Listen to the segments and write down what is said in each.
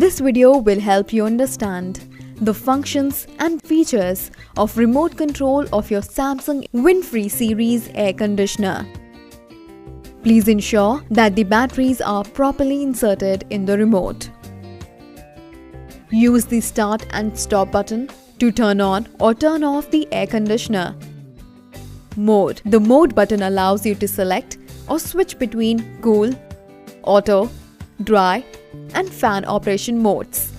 This video will help you understand the functions and features of remote control of your Samsung WinFree series air conditioner. Please ensure that the batteries are properly inserted in the remote. Use the start and stop button to turn on or turn off the air conditioner. Mode. The mode button allows you to select or switch between cool, auto, dry, and fan operation modes.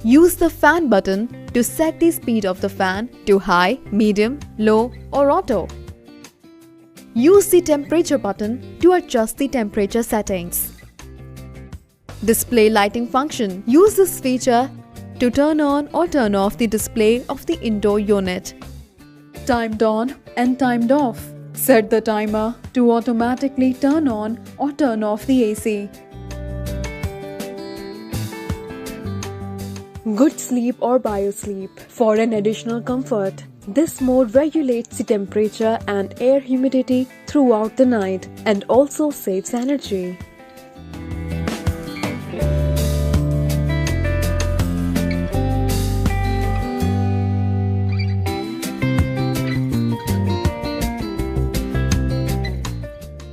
Use the fan button to set the speed of the fan to high, medium, low, or auto. Use the temperature button to adjust the temperature settings. Display lighting function. Use this feature to turn on or turn off the display of the indoor unit. Timed on and timed off. Set the timer to automatically turn on or turn off the AC. Good sleep or biosleep. For an additional comfort, this mode regulates the temperature and air humidity throughout the night and also saves energy.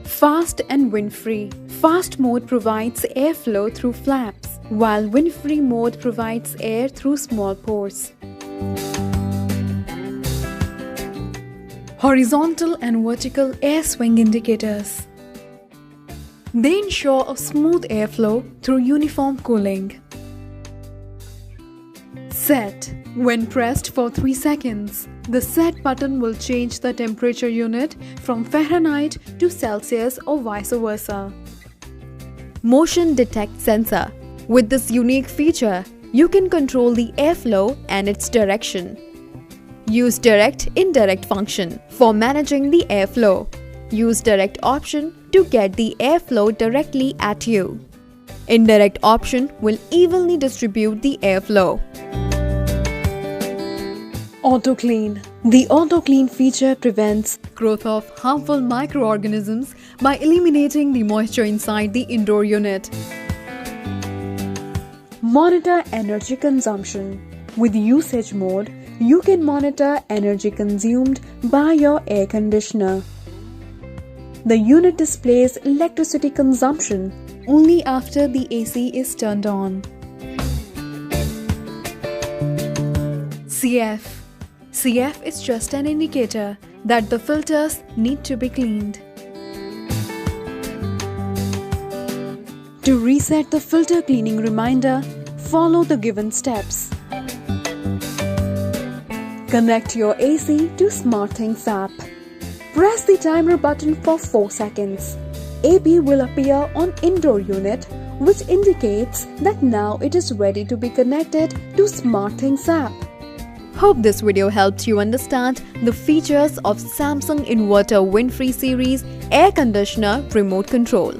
Fast and WinFree. Fast mode provides airflow through flaps, while WinFree mode provides air through small pores. Horizontal and vertical air swing indicators. They ensure a smooth airflow through uniform cooling. Set. When pressed for 3 seconds, the set button will change the temperature unit from Fahrenheit to Celsius or vice versa. Motion detect sensor. With this unique feature, you can control the airflow and its direction. Use direct-indirect function for managing the airflow. Use direct option to get the airflow directly at you. Indirect option will evenly distribute the airflow. Auto Clean. The Auto Clean feature prevents growth of harmful microorganisms by eliminating the moisture inside the indoor unit. Monitor energy consumption. With usage mode, you can monitor energy consumed by your air conditioner. The unit displays electricity consumption only after the AC is turned on. CF. CF is just an indicator that the filters need to be cleaned. To reset the filter cleaning reminder, follow the given steps. Connect your AC to SmartThings app. Press the timer button for 4 seconds. AB will appear on indoor unit, which indicates that now it is ready to be connected to SmartThings app. Hope this video helped you understand the features of Samsung Inverter WinFree series air conditioner remote control.